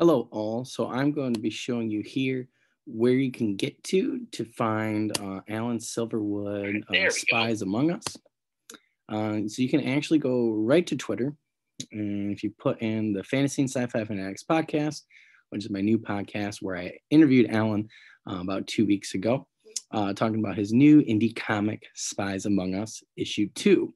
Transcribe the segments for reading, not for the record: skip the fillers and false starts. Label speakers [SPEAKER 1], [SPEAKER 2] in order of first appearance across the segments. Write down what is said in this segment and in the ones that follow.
[SPEAKER 1] Hello all. So I'm going to be showing you here where you can get to find Alan Silverwood
[SPEAKER 2] There we go.
[SPEAKER 1] Spies Among Us. So you can actually go right to Twitter, and if you put in the Fantasy and Sci-Fi Fanatics podcast, which is my new podcast where I interviewed Alan about 2 weeks ago, talking about his new indie comic Spies Among Us issue 2.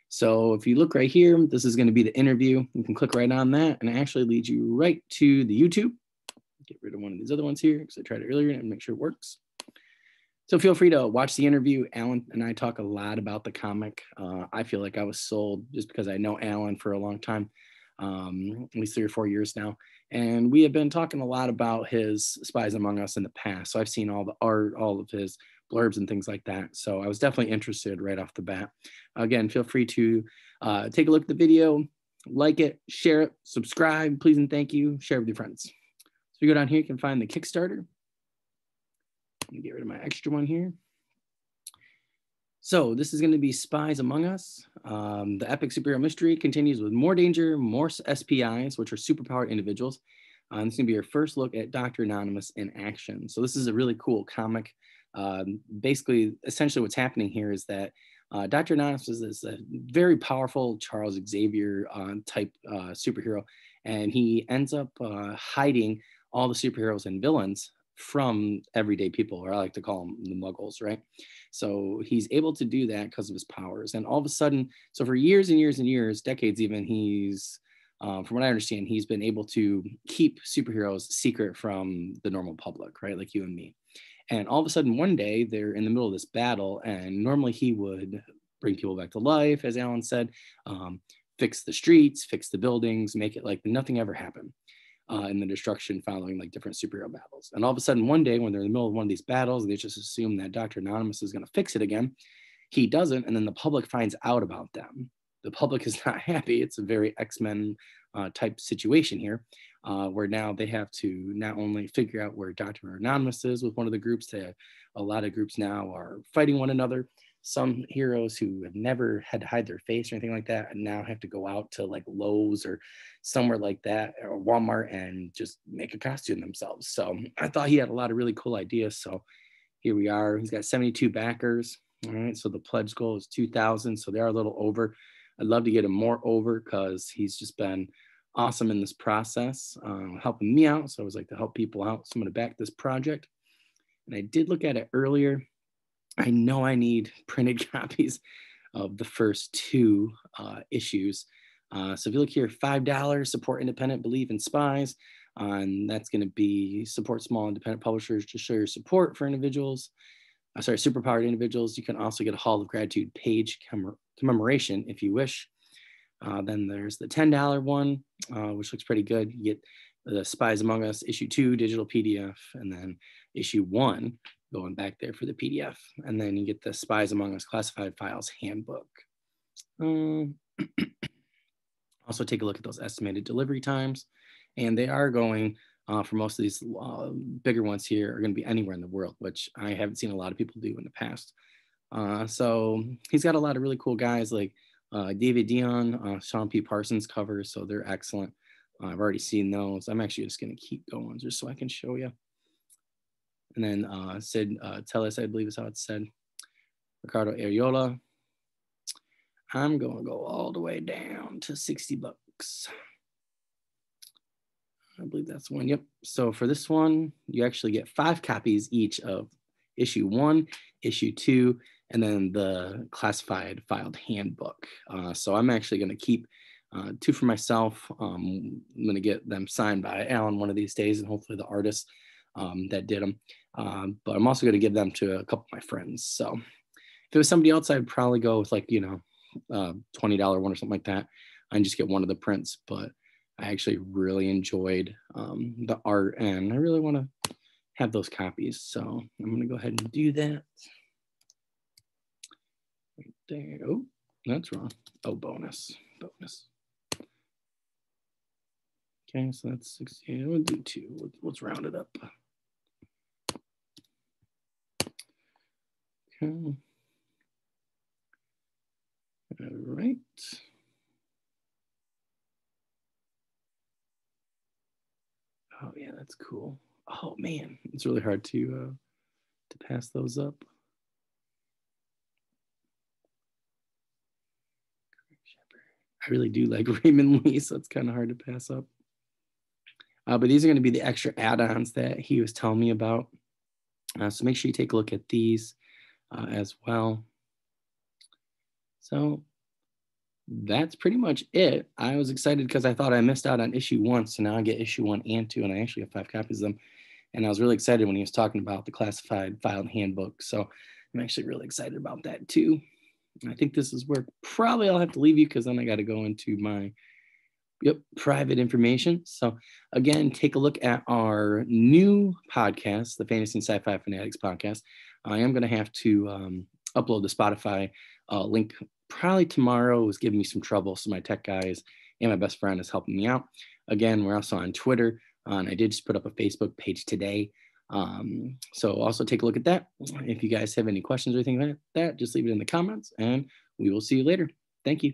[SPEAKER 1] So if you look right here, this is going to be the interview. You can click right on that and it actually leads you right to the YouTube. Get rid of one of these other ones here because I tried it earlier and make sure it works. So feel free to watch the interview. Alan and I talk a lot about the comic. I feel like I was sold just because I know Alan for a long time, at least 3 or 4 years now. And we have been talking a lot about his Spies Among Us in the past. So I've seen all the art, all of his blurbs and things like that. So I was definitely interested right off the bat. Again, feel free to take a look at the video, like it, share it, subscribe, please and thank you, share with your friends. So you go down here, you can find the Kickstarter. Let me get rid of my extra one here. So this is going to be Spies Among Us. The epic superhero mystery continues with more danger, more SPIs, which are superpowered individuals. This is going to be your first look at Dr. Anonymous in action. So this is a really cool comic. Basically, essentially what's happening here is that Dr. Anonymous is a very powerful Charles Xavier type superhero, and he ends up hiding all the superheroes and villains from everyday people, or I like to call them the muggles, right? So he's able to do that because of his powers. And all of a sudden, so for years and years and years, decades even, he's, from what I understand, he's been able to keep superheroes secret from the normal public, right? Like you and me. And all of a sudden, one day, they're in the middle of this battle, and normally he would bring people back to life, as Alan said, fix the streets, fix the buildings, make it like nothing ever happened. In the destruction following like different superhero battles. And all of a sudden, one day when they're in the middle of one of these battles, they just assume that Dr. Anonymous is going to fix it again. He doesn't, and then the public finds out about them. The public is not happy. It's a very X-Men type situation here, where now they have to not only figure out where Dr. Anonymous is with one of the groups, a lot of groups now are fighting one another. Some heroes who have never had to hide their face or anything like that and now have to go out to like Lowe's or somewhere like that or Walmart and just make a costume themselves. So I thought he had a lot of really cool ideas. So here we are. He's got 72 backers. All right. So the pledge goal is 2,000. So they're a little over. I'd love to get him more over because he's just been awesome in this process, helping me out. So I always like to help people out. So I'm going to back this project. And I did look at it earlier. I know I need printed copies of the first 2 issues. So if you look here, $5, support independent, believe in spies. And that's going to be support small independent publishers to show your support for individuals. Superpowered individuals. You can also get a Hall of Gratitude page commemoration if you wish. Then there's the $10 one, which looks pretty good. You get the Spies Among Us issue 2 digital PDF, and then issue 1 going back there for the PDF. And then you get the Spies Among Us Classified Files Handbook. Also take a look at those estimated delivery times. And they are going, for most of these bigger ones here, are going to be anywhere in the world, which I haven't seen a lot of people do in the past. So he's got a lot of really cool guys like David Dion, Sean P. Parsons covers, so they're excellent. I've already seen those. I'm actually just going to keep going just so I can show you. And then Sid Tellis, I believe is how it's said. Ricardo Ariola. I'm going to go all the way down to $60. I believe that's one. Yep. So for this one, you actually get 5 copies each of issue 1, issue 2, and then the classified filed handbook. So I'm actually going to keep 2 for myself. I'm going to get them signed by Alan one of these days, and hopefully the artist that did them. But I'm also going to give them to a couple of my friends. So if it was somebody else, I'd probably go with like, $20 one or something like that, and just get one of the prints. But I actually really enjoyed the art, and I really want to have those copies. So I'm going to go ahead and do that. Right there. Oh, that's wrong. Oh, bonus. Okay, so that's 60. We'll do 2. Let's round it up. Okay. All right. Oh yeah, that's cool. Oh man, it's really hard to pass those up. I really do like Raymond Lee, so it's kind of hard to pass up. But these are going to be the extra add-ons that he was telling me about. So make sure you take a look at these as well. So that's pretty much it. I was excited because I thought I missed out on issue 1, so now I get issue 1 and 2, and I actually have 5 copies of them. And I was really excited when he was talking about the classified filed handbook. So I'm actually really excited about that too. I think this is where probably I'll have to leave you because then I got to go into my private information. So again, take a look at our new podcast, the Fantasy and Sci-Fi Fanatics podcast. I am going to have to upload the Spotify link probably tomorrow. It was giving me some trouble, so my tech guys and my best friend is helping me out. Again, we're also on Twitter, and I did just put up a Facebook page today. So also take a look at that. If you guys have any questions or anything like that, just leave it in the comments, and we will see you later. Thank you.